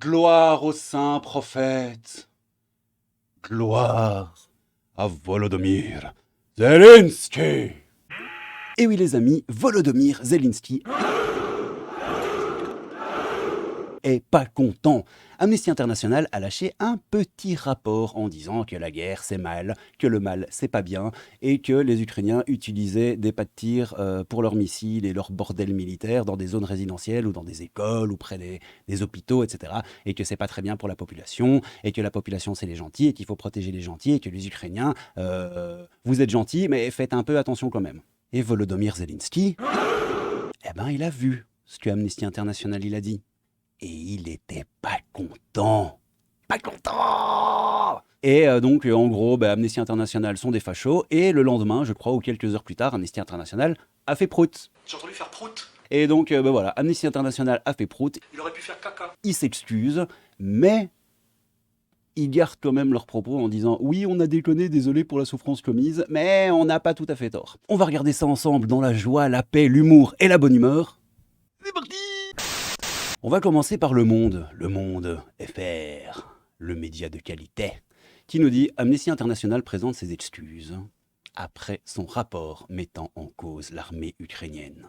Gloire aux saints prophètes. Gloire à Volodymyr Zelensky. Et oui les amis, Volodymyr Zelensky est pas content. Amnesty International a lâché un petit rapport en disant que la guerre c'est mal, que le mal c'est pas bien et que les Ukrainiens utilisaient des pas de tir pour leurs missiles et leurs bordels militaires dans des zones résidentielles ou dans des écoles ou près des hôpitaux, etc. Et que c'est pas très bien pour la population et que la population c'est les gentils et qu'il faut protéger les gentils et que les Ukrainiens, vous êtes gentils mais faites un peu attention quand même. Et Volodymyr Zelensky, eh ben il a vu ce que Amnesty International il a dit. Et il était pas content. Pas content. Et donc, en gros, Amnesty International sont des fachos. Et le lendemain, je crois, ou quelques heures plus tard, Amnesty International a fait prout. J'ai entendu faire prout. Et donc, voilà, Amnesty International a fait prout. Il aurait pu faire caca. Ils s'excusent, mais ils gardent quand même leurs propos en disant « Oui, on a déconné, désolé pour la souffrance commise, mais on n'a pas tout à fait tort. » On va regarder ça ensemble dans la joie, la paix, l'humour et la bonne humeur. C'est parti! On va commencer par Le Monde FR, le média de qualité, qui nous dit « Amnesty International présente ses excuses après son rapport mettant en cause l'armée ukrainienne ».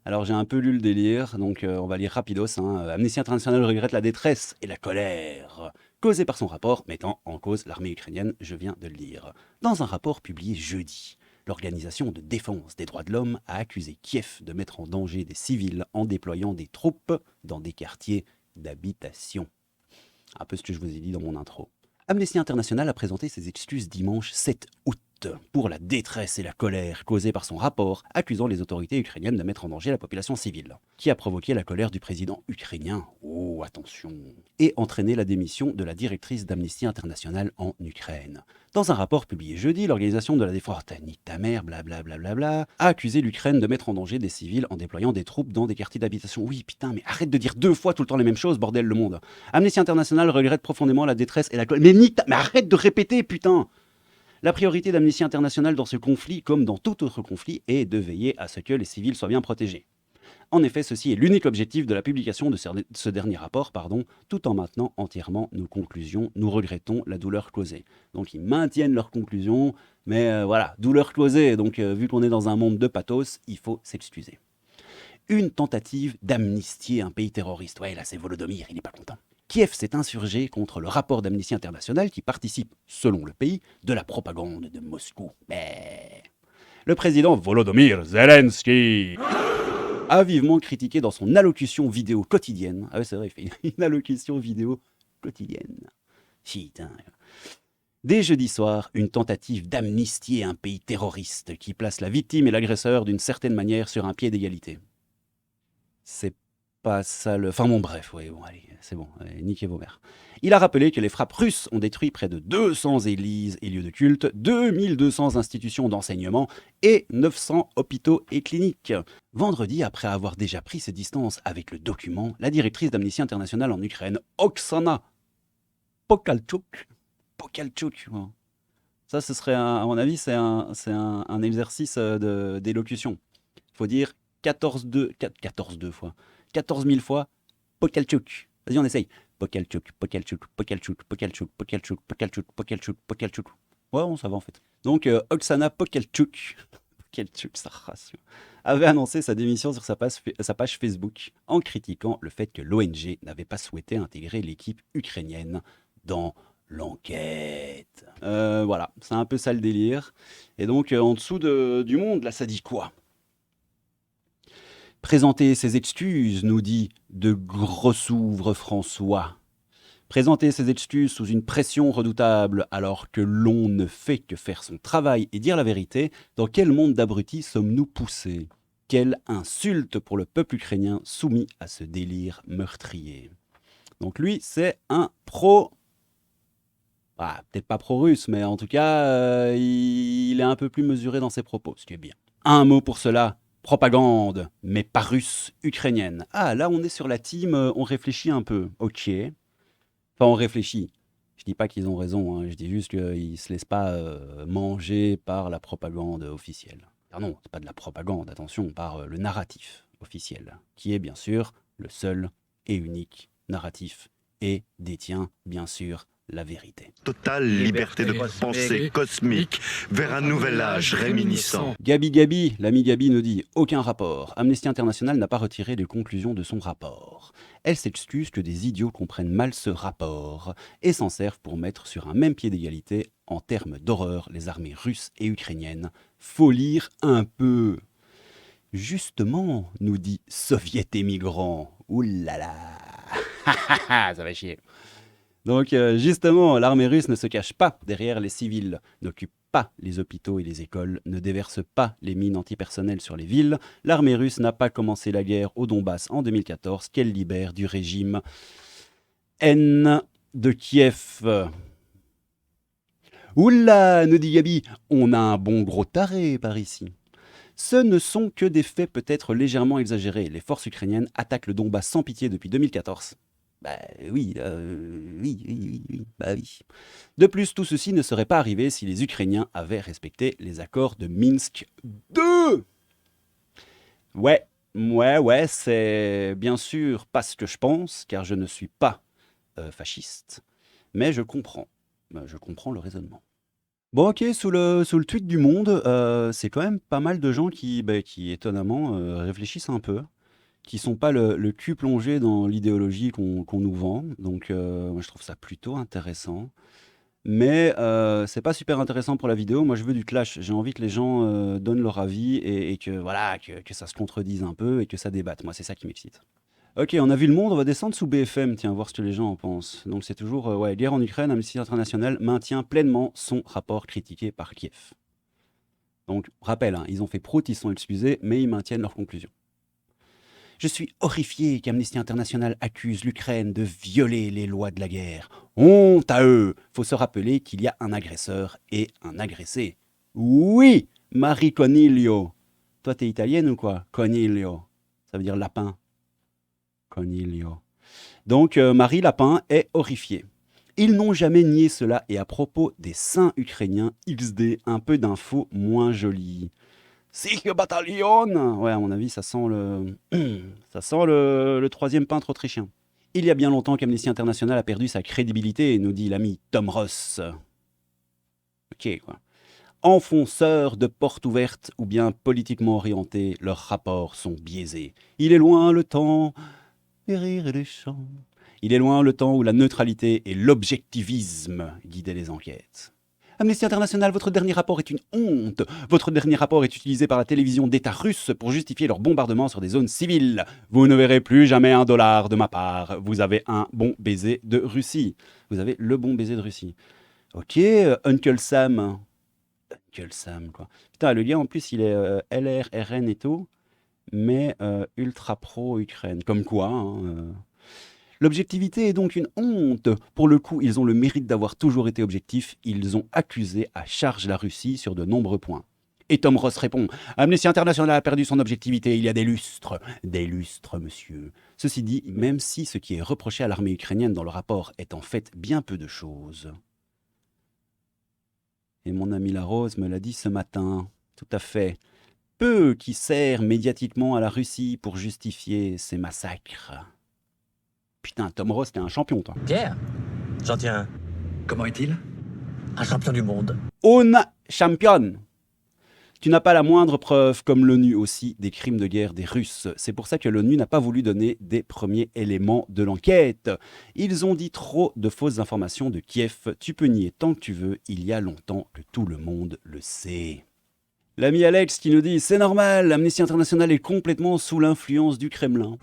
Alors j'ai un peu lu le délire, donc on va lire rapidos. Amnesty International regrette la détresse et la colère causée par son rapport mettant en cause l'armée ukrainienne, je viens de le lire. Dans un rapport publié jeudi, l'Organisation de défense des droits de l'homme a accusé Kiev de mettre en danger des civils en déployant des troupes dans des quartiers d'habitation. Un peu ce que je vous ai dit dans mon intro. Amnesty International a présenté ses excuses dimanche 7 août pour la détresse et la colère causées par son rapport accusant les autorités ukrainiennes de mettre en danger la population civile, qui a provoqué la colère du président ukrainien, oh attention, et entraîné la démission de la directrice d'Amnesty International en Ukraine. Dans un rapport publié jeudi, l'Organisation de la défense, nique ta mère, blablabla, a accusé l'Ukraine de mettre en danger des civils en déployant des troupes dans des quartiers d'habitation. Oui, putain, mais arrête de dire 2 fois tout le temps les mêmes choses, bordel le monde. Amnesty International regrette profondément la détresse et la colère. Mais arrête de répéter, putain. La priorité d'Amnesty International dans ce conflit, comme dans tout autre conflit, est de veiller à ce que les civils soient bien protégés. En effet, ceci est l'unique objectif de la publication de ce dernier rapport, tout en maintenant entièrement nos conclusions. Nous regrettons la douleur causée. Donc ils maintiennent leurs conclusions, mais voilà, douleur causée. Donc vu qu'on est dans un monde de pathos, il faut s'excuser. Une tentative d'amnistier un pays terroriste. Ouais, là c'est Volodymyr, il n'est pas content. Kiev s'est insurgé contre le rapport d'Amnesty International qui participe, selon le pays, de la propagande de Moscou. Mais le président Volodymyr Zelensky a vivement critiqué dans son allocution vidéo quotidienne. Ah ouais, c'est vrai, il fait une allocution vidéo quotidienne. Putain. Dès jeudi soir, une tentative d'amnistier un pays terroriste qui place la victime et l'agresseur d'une certaine manière sur un pied d'égalité. C'est pas ça le... Enfin bon, bref, ouais, bon, allez, c'est bon, allez, niquez vos mères. Il a rappelé que les frappes russes ont détruit près de 200 églises et lieux de culte, 2200 institutions d'enseignement et 900 hôpitaux et cliniques. Vendredi, après avoir déjà pris ses distances avec le document, la directrice d'Amnesty International en Ukraine, Oksana Pokalchuk, ça ce serait, à mon avis, c'est un exercice d'élocution. Il faut dire 14 fois. 14 000 fois, Pokalchuk. Vas-y, on essaye. Pokalchuk. Ouais, bon, ça va en fait. Donc, Oksana Pokalchuk, sa race, avait annoncé sa démission sur sa page Facebook en critiquant le fait que l'ONG n'avait pas souhaité intégrer l'équipe ukrainienne dans l'enquête. Voilà, c'est un peu ça le délire. Et donc, en dessous du Monde, là, ça dit quoi ? Présenter ses excuses, nous dit de Grossouvre François. Présenter ses excuses sous une pression redoutable alors que l'on ne fait que faire son travail et dire la vérité, dans quel monde d'abrutis sommes-nous poussés ? Quelle insulte pour le peuple ukrainien soumis à ce délire meurtrier. Donc lui, c'est un pro... Ah, peut-être pas pro-russe, mais en tout cas, il est un peu plus mesuré dans ses propos, ce qui est bien. Un mot pour cela. Propagande, mais pas russe, ukrainienne. Ah, là, on est sur la team, on réfléchit un peu. Ok. Enfin, on réfléchit. Je dis pas qu'ils ont raison, je dis juste qu'ils ne se laissent pas manger par la propagande officielle. Ah non, c'est pas de la propagande, attention, par le narratif officiel, qui est bien sûr le seul et unique narratif et détient, bien sûr, la vérité. Totale liberté de pensée cosmique vers un nouvel âge réminiscent. Gabi, l'ami Gabi nous dit « Aucun rapport. Amnesty International n'a pas retiré les conclusions de son rapport. Elle s'excuse que des idiots comprennent mal ce rapport et s'en servent pour mettre sur un même pied d'égalité, en termes d'horreur, les armées russes et ukrainiennes. Faut lire un peu. » Justement, nous dit Soviet émigrant. Ouh là là. Ça va chier. Donc, justement, l'armée russe ne se cache pas derrière les civils, n'occupe pas les hôpitaux et les écoles, ne déverse pas les mines antipersonnelles sur les villes. L'armée russe n'a pas commencé la guerre au Donbass en 2014 qu'elle libère du régime N de Kiev. Oula, nous dit Gabi, on a un bon gros taré par ici. Ce ne sont que des faits peut-être légèrement exagérés. Les forces ukrainiennes attaquent le Donbass sans pitié depuis 2014. Oui. De plus, tout ceci ne serait pas arrivé si les Ukrainiens avaient respecté les accords de Minsk 2. Ouais, c'est bien sûr pas ce que je pense, car je ne suis pas fasciste, mais je comprends le raisonnement. Bon, ok, sous le tweet du Monde, c'est quand même pas mal de gens qui étonnamment, réfléchissent un peu, qui sont pas le cul plongé dans l'idéologie qu'on nous vend. Donc, moi, je trouve ça plutôt intéressant. Mais c'est pas super intéressant pour la vidéo. Moi, je veux du clash. J'ai envie que les gens donnent leur avis et que, voilà, que ça se contredise un peu et que ça débatte. Moi, c'est ça qui m'excite. Ok, on a vu le Monde, on va descendre sous BFM, tiens, voir ce que les gens en pensent. Donc c'est toujours, guerre en Ukraine, Amnesty International maintient pleinement son rapport critiqué par Kiev. Donc, rappel, hein, ils ont fait prout, ils sont excusés, mais ils maintiennent leur conclusion. Je suis horrifié qu'Amnesty International accuse l'Ukraine de violer les lois de la guerre. Honte à eux! Faut se rappeler qu'il y a un agresseur et un agressé. Oui, Marie Coniglio. Toi, t'es italienne ou quoi? Coniglio. Ça veut dire lapin. Coniglio. Donc, Marie Lapin est horrifiée. Ils n'ont jamais nié cela, et à propos des saints ukrainiens, XD, un peu d'infos moins jolies. Sieg Bataillon! Ouais, à mon avis, ça sent le troisième peintre autrichien. Il y a bien longtemps qu'Amnesty International a perdu sa crédibilité, nous dit l'ami Tom Ross. Ok, quoi. Enfonceurs de portes ouvertes ou bien politiquement orientés, leurs rapports sont biaisés. Il est loin le temps des rires et des chants. Il est loin le temps où la neutralité et l'objectivisme guidaient les enquêtes. Amnesty International, votre dernier rapport est une honte. Votre dernier rapport est utilisé par la télévision d'État russe pour justifier leur bombardement sur des zones civiles. Vous ne verrez plus jamais $1 de ma part. Vous avez un bon baiser de Russie. Vous avez le bon baiser de Russie. Ok, Uncle Sam. Uncle Sam, quoi. Putain, le lien en plus, il est LR, RN et tout, mais ultra pro Ukraine. Comme quoi, hein. L'objectivité est donc une honte. Pour le coup, ils ont le mérite d'avoir toujours été objectifs. Ils ont accusé à charge la Russie sur de nombreux points. Et Tom Ross répond « Amnesty International a perdu son objectivité il y a des lustres. Des lustres, monsieur. » Ceci dit, même si ce qui est reproché à l'armée ukrainienne dans le rapport est en fait bien peu de choses. Et mon ami Larose me l'a dit ce matin. Tout à fait. Peu qui sert médiatiquement à la Russie pour justifier ces massacres. Putain, Tom Ross, t'es un champion, toi. Pierre, j'en tiens un. Comment est-il? Un champion du monde. Un champion. Tu n'as pas la moindre preuve, comme l'ONU aussi, des crimes de guerre des Russes. C'est pour ça que l'ONU n'a pas voulu donner des premiers éléments de l'enquête. Ils ont dit trop de fausses informations de Kiev. Tu peux nier tant que tu veux, il y a longtemps que tout le monde le sait. L'ami Alex qui nous dit « C'est normal, Amnesty International est complètement sous l'influence du Kremlin. »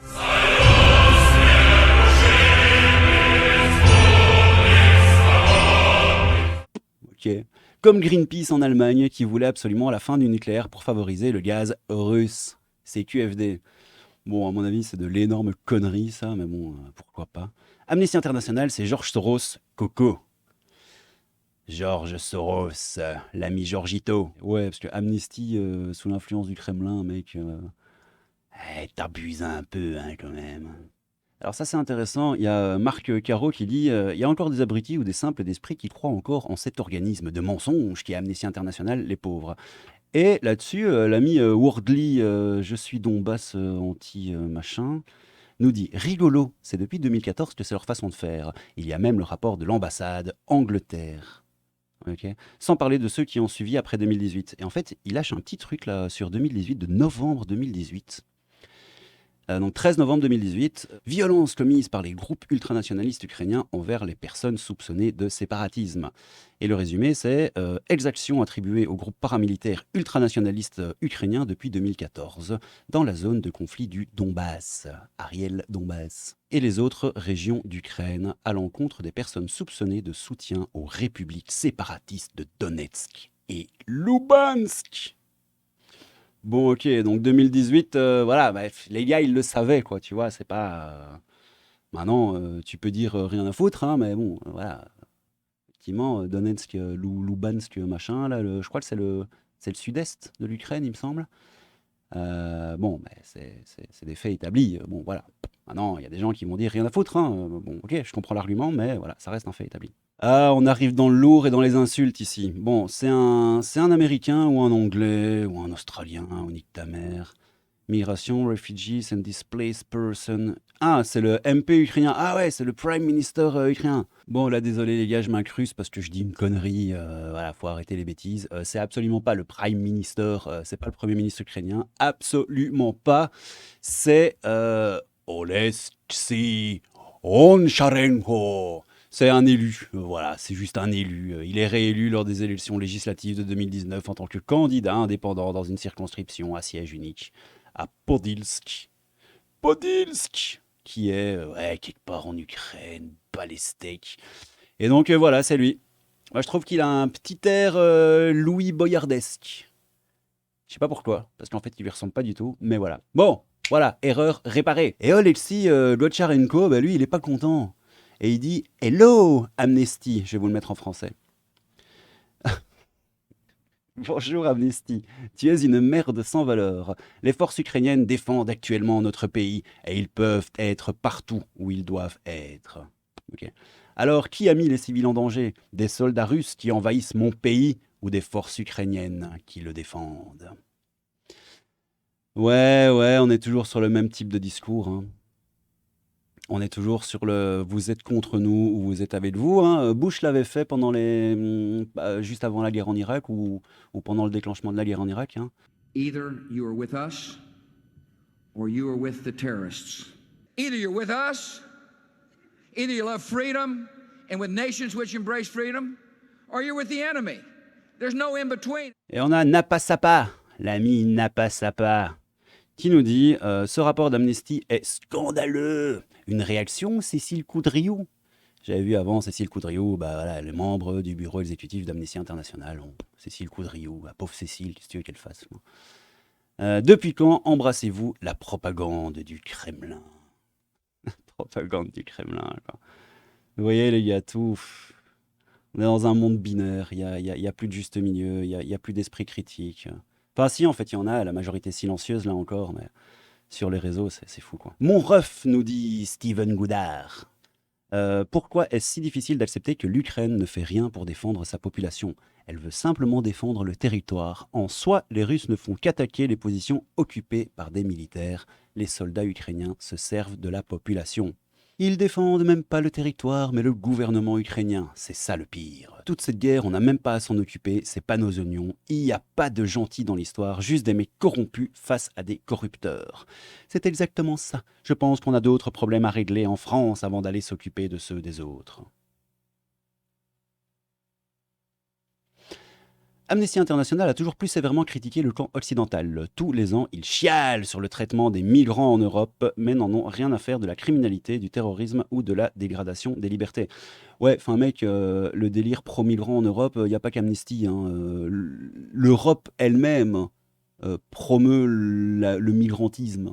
Comme Greenpeace en Allemagne qui voulait absolument la fin du nucléaire pour favoriser le gaz russe. C'est QFD. Bon, à mon avis, c'est de l'énorme connerie ça, mais bon, pourquoi pas. Amnesty International, c'est George Soros, Coco. George Soros, l'ami Georgito. Ouais, parce que Amnesty, sous l'influence du Kremlin, mec, t'abuses un peu, hein, quand même. Alors ça c'est intéressant, il y a Marc Caro qui dit il y a encore des abrutis ou des simples d'esprit qui croient encore en cet organisme de mensonges qui est Amnesty International, les pauvres. Et là-dessus, l'ami Wordly, je suis Donbass anti-machin, nous dit rigolo, c'est depuis 2014 que c'est leur façon de faire. Il y a même le rapport de l'ambassade Angleterre. Ok. Sans parler de ceux qui ont suivi après 2018. Et en fait, il lâche un petit truc là sur 2018, de novembre 2018. Donc 13 novembre 2018, violence commise par les groupes ultranationalistes ukrainiens envers les personnes soupçonnées de séparatisme. Et le résumé, c'est exactions attribuées aux groupes paramilitaires ultranationalistes ukrainiens depuis 2014 dans la zone de conflit du Donbass, Ariel Donbass, et les autres régions d'Ukraine à l'encontre des personnes soupçonnées de soutien aux républiques séparatistes de Donetsk et Lubansk. Bon, ok, donc 2018, voilà, bah, les gars, ils le savaient, quoi, tu vois, c'est pas... Maintenant, tu peux dire rien à foutre, hein, mais bon, voilà, effectivement, Donetsk, Lubansk, machin, là, je crois que c'est le sud-est de l'Ukraine, il me semble. Bon, bah, c'est des faits établis, bon, voilà. Maintenant, il y a des gens qui vont dire rien à foutre, hein, bon, ok, je comprends l'argument, mais voilà, ça reste un fait établi. Ah, on arrive dans le lourd et dans les insultes ici. Bon, c'est un Américain ou un Anglais ou un Australien, ou nique ta mère. Migration, Refugees and Displaced Person. Ah, c'est le MP ukrainien. Ah ouais, c'est le Prime Minister ukrainien. Bon, là, désolé les gars, je m'incruste parce que je dis une connerie. Voilà, faut arrêter les bêtises. C'est absolument pas le Prime Minister, c'est pas le Premier ministre ukrainien. Absolument pas. C'est Oleksiy Oncharenko. C'est un élu, voilà, c'est juste un élu. Il est réélu lors des élections législatives de 2019 en tant que candidat indépendant dans une circonscription à siège unique à Podilsk. Podilsk, qui est ouais, quelque part en Ukraine, Balestek. Et donc voilà, c'est lui. Moi, je trouve qu'il a un petit air Louis Boyardesque. Je sais pas pourquoi, parce qu'en fait, il lui ressemble pas du tout, mais voilà. Bon, voilà, erreur réparée. Et Oleksiy Gocharenko, bah, lui, il est pas content. Et il dit « Hello, Amnesty ». Je vais vous le mettre en français. Bonjour Amnesty, tu es une merde sans valeur. Les forces ukrainiennes défendent actuellement notre pays et ils peuvent être partout où ils doivent être. Okay. Alors, qui a mis les civils en danger? Des soldats russes qui envahissent mon pays ou des forces ukrainiennes qui le défendent? Ouais, on est toujours sur le même type de discours, hein. On est toujours sur le vous êtes contre nous ou vous êtes avec vous, hein. Bush l'avait fait pendant juste avant la guerre en Irak ou pendant le déclenchement de la guerre en Irak, hein. Either you are with us or you are with the terrorists. Either you're with us, either you love freedom and with nations which embrace freedom, or you're with the enemy. There's no in between. Et on a Napasapa, l'ami Napasapa, qui nous dit ce rapport d'Amnesty est scandaleux. Une réaction, Cécile Coudriou. J'avais vu avant Cécile Coudriou, bah voilà, les membres du bureau exécutif d'Amnesty International. Cécile Coudriou, la pauvre Cécile, qu'est-ce que tu veux qu'elle fasse? Depuis quand embrassez-vous la propagande du Kremlin? Propagande du Kremlin, quoi. Vous voyez les gars, tout. On est dans un monde binaire, il y a plus de juste milieu, il y a plus d'esprit critique. Enfin si, en fait, il y en a, la majorité silencieuse, là encore, mais sur les réseaux, c'est fou, quoi. Mon ref, nous dit Steven Goudard. Pourquoi est-ce si difficile d'accepter que l'Ukraine ne fait rien pour défendre sa population? Elle veut simplement défendre le territoire. En soi, les Russes ne font qu'attaquer les positions occupées par des militaires. Les soldats ukrainiens se servent de la population. Ils défendent même pas le territoire, mais le gouvernement ukrainien. C'est ça le pire. Toute cette guerre, on n'a même pas à s'en occuper, c'est pas nos oignons. Il n'y a pas de gentils dans l'histoire, juste des mecs corrompus face à des corrupteurs. C'est exactement ça. Je pense qu'on a d'autres problèmes à régler en France avant d'aller s'occuper de ceux des autres. Amnesty International a toujours plus sévèrement critiqué le camp occidental. Tous les ans, ils chialent sur le traitement des migrants en Europe, mais n'en ont rien à faire de la criminalité, du terrorisme ou de la dégradation des libertés. Ouais, enfin mec, le délire pro-migrants en Europe, il n'y a pas qu'Amnesty, hein. L'Europe elle-même promeut le migrantisme.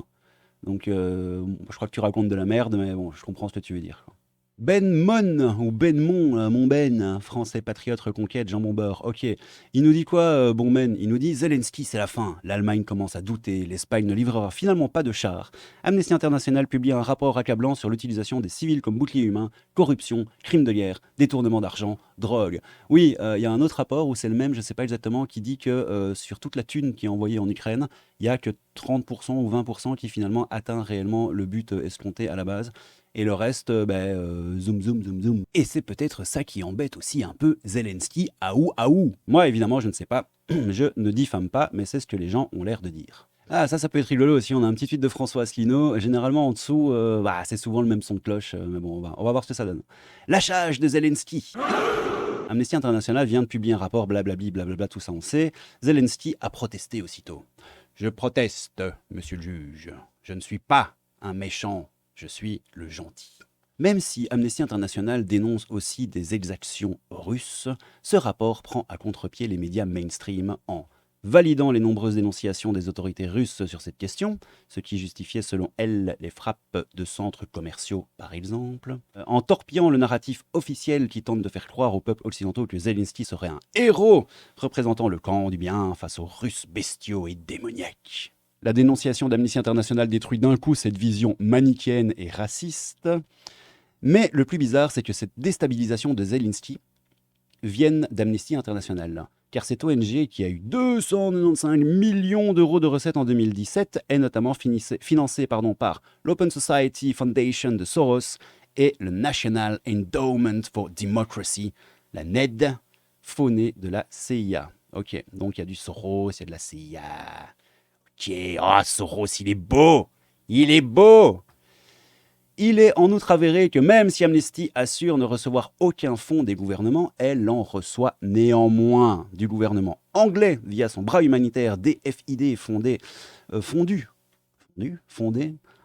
Donc je crois que tu racontes de la merde, mais bon, je comprends ce que tu veux dire, quoi. Benmon, ou Benmon, mon Ben, français patriote reconquête, jambon beurre. Ok, il nous dit quoi, bon Ben? Il nous dit Zelensky, c'est la fin. L'Allemagne commence à douter. L'Espagne ne livrera finalement pas de chars. Amnesty International publie un rapport accablant sur l'utilisation des civils comme boucliers humains, corruption, crimes de guerre, détournement d'argent, drogue. Oui, il y a un autre rapport où c'est le même, je ne sais pas exactement, qui dit que sur toute la thune qui est envoyée en Ukraine, il n'y a que 30% ou 20% qui finalement atteint réellement le but escompté à la base. Et le reste, zoom, zoom, zoom, zoom. Et c'est peut-être ça qui embête aussi un peu Zelensky, aou. Moi, évidemment, je ne sais pas, je ne diffame pas, mais c'est ce que les gens ont l'air de dire. Ah, ça peut être rigolo aussi, on a un petit tweet de François Asselineau, généralement en dessous, c'est souvent le même son de cloche, mais bon, on va voir ce que ça donne. Lâchage de Zelensky. Amnesty International vient de publier un rapport, blablabla, tout ça on sait. Zelensky a protesté aussitôt. Je proteste, monsieur le juge, je ne suis pas un méchant. Je suis le gentil. Même si Amnesty International dénonce aussi des exactions russes, ce rapport prend à contre-pied les médias mainstream en validant les nombreuses dénonciations des autorités russes sur cette question, ce qui justifiait selon elle les frappes de centres commerciaux par exemple, en torpillant le narratif officiel qui tente de faire croire aux peuples occidentaux que Zelensky serait un héros représentant le camp du bien face aux Russes bestiaux et démoniaques. La dénonciation d'Amnesty International détruit d'un coup cette vision manichéenne et raciste. Mais le plus bizarre, c'est que cette déstabilisation de Zelensky vienne d'Amnesty International. Car cette ONG, qui a eu 295 millions d'euros de recettes en 2017, est notamment financée par l'Open Society Foundation de Soros et le National Endowment for Democracy, la NED, faux nez de la CIA. Ok, donc il y a du Soros, il y a de la CIA... Soros, il est beau. Il est en outre avéré que même si Amnesty assure ne recevoir aucun fonds des gouvernements, elle en reçoit néanmoins du gouvernement anglais via son bras humanitaire DFID fondé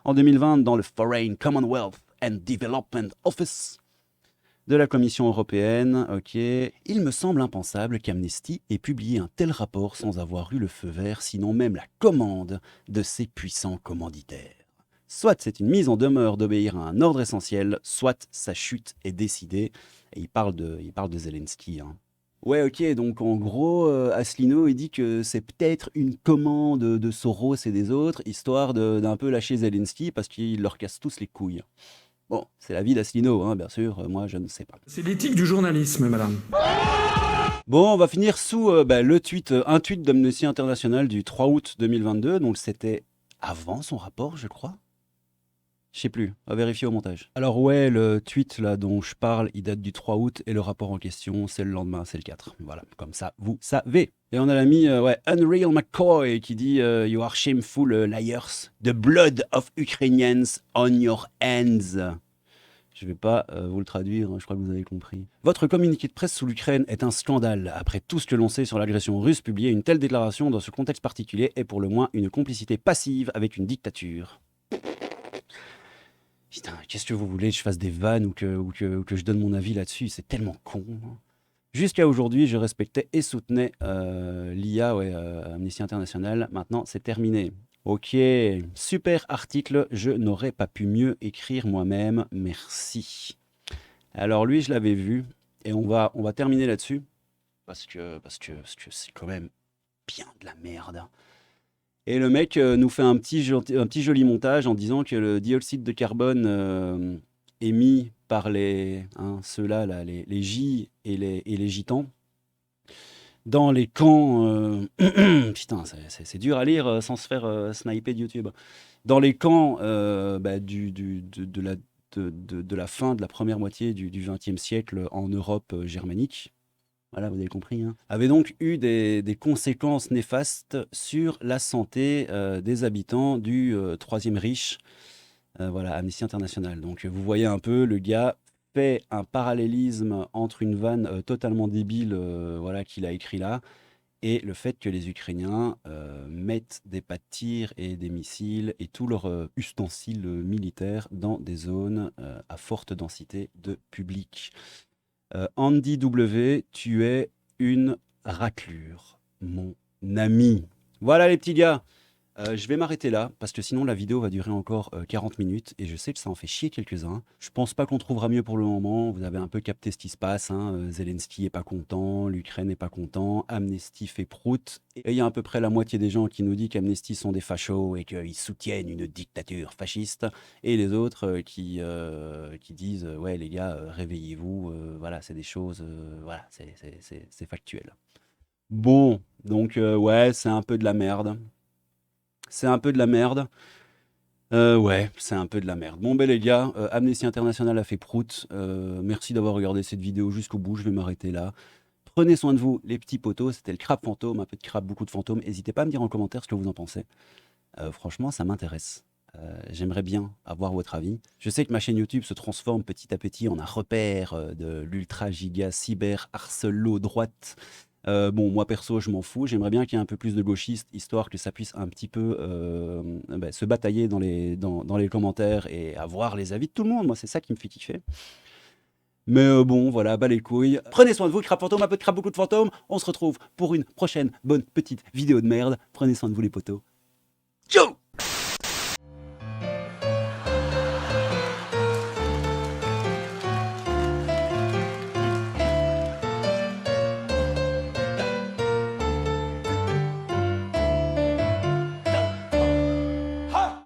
en 2020 dans le Foreign Commonwealth and Development Office de la Commission européenne. Ok, il me semble impensable qu'Amnesty ait publié un tel rapport sans avoir eu le feu vert, sinon même la commande de ses puissants commanditaires. Soit c'est une mise en demeure d'obéir à un ordre essentiel, soit sa chute est décidée. Et il parle de Zelensky. Hein. Ouais, ok, donc en gros, Asselineau, il dit que c'est peut-être une commande de Soros et des autres, histoire d'un peu lâcher Zelensky, parce qu'il leur casse tous les couilles. Bon, c'est la vie d'Asselineau, hein, bien sûr, moi je ne sais pas. C'est l'éthique du journalisme, madame. Bon, on va finir sous un tweet d'Amnesty International du 3 août 2022, donc c'était avant son rapport, je crois. Je sais plus, à vérifier au montage. Alors ouais, le tweet là dont je parle, il date du 3 août et le rapport en question, c'est le lendemain, c'est le 4. Voilà, comme ça, vous savez. Et on a l'ami Unreal McCoy qui dit You are shameful liars. The blood of Ukrainians on your hands. Je ne vais pas vous le traduire, hein, je crois que vous avez compris. Votre communiqué de presse sous l'Ukraine est un scandale. Après tout ce que l'on sait sur l'agression russe, publier une telle déclaration dans ce contexte particulier est pour le moins une complicité passive avec une dictature. Putain, qu'est-ce que vous voulez que je fasse des vannes ou que je donne mon avis là-dessus? C'est tellement con. Jusqu'à aujourd'hui, je respectais et soutenais l'IA, Amnesty International. Maintenant, c'est terminé. Ok, super article. Je n'aurais pas pu mieux écrire moi-même. Merci. Alors lui, je l'avais vu. Et on va terminer là-dessus. Parce que c'est quand même bien de la merde. Et le mec nous fait un petit joli montage en disant que le dioxyde de carbone émis par ceux-là, les J et les gitans, dans les camps... putain, c'est dur à lire sans se faire sniper de YouTube. Dans les camps de la fin de la première moitié du XXe siècle en Europe germanique, voilà, vous avez compris, hein, avait donc eu des conséquences néfastes sur la santé des habitants du Troisième Reich, Amnesty International. Donc vous voyez un peu, le gars fait un parallélisme entre une vanne totalement débile qu'il a écrit là, et le fait que les Ukrainiens mettent des pas de tir et des missiles et tous leurs ustensiles militaires dans des zones à forte densité de public. Andy W, tu es une raclure, mon ami. Voilà les petits gars. Je vais m'arrêter là, parce que sinon la vidéo va durer encore 40 minutes, et je sais que ça en fait chier quelques-uns. Je pense pas qu'on trouvera mieux pour le moment, vous avez un peu capté ce qui se passe, hein. Zelensky est pas content, l'Ukraine est pas content, Amnesty fait prout, et il y a à peu près la moitié des gens qui nous disent qu'Amnesty sont des fachos et qu'ils soutiennent une dictature fasciste, et les autres qui disent ouais les gars, réveillez-vous, voilà, c'est des choses, voilà, c'est factuel. Bon, donc ouais, c'est un peu de la merde. C'est un peu de la merde. Ouais, c'est un peu de la merde. Bon, ben les gars, Amnesty International a fait prout. Merci d'avoir regardé cette vidéo jusqu'au bout. Je vais m'arrêter là. Prenez soin de vous, les petits potos. C'était le crabe fantôme, un peu de crabe, beaucoup de fantômes. N'hésitez pas à me dire en commentaire ce que vous en pensez. Franchement, ça m'intéresse. J'aimerais bien avoir votre avis. Je sais que ma chaîne YouTube se transforme petit à petit en un repère de l'ultra giga cyber harcelo droite. Bon, moi perso, je m'en fous. J'aimerais bien qu'il y ait un peu plus de gauchistes, histoire que ça puisse un petit peu se batailler dans les commentaires et avoir les avis de tout le monde. Moi, c'est ça qui me fait kiffer. Mais bon, voilà, bas les couilles. Prenez soin de vous, crabe fantôme, un peu de crabe, beaucoup de fantômes. On se retrouve pour une prochaine bonne petite vidéo de merde. Prenez soin de vous, les potos. Ciao!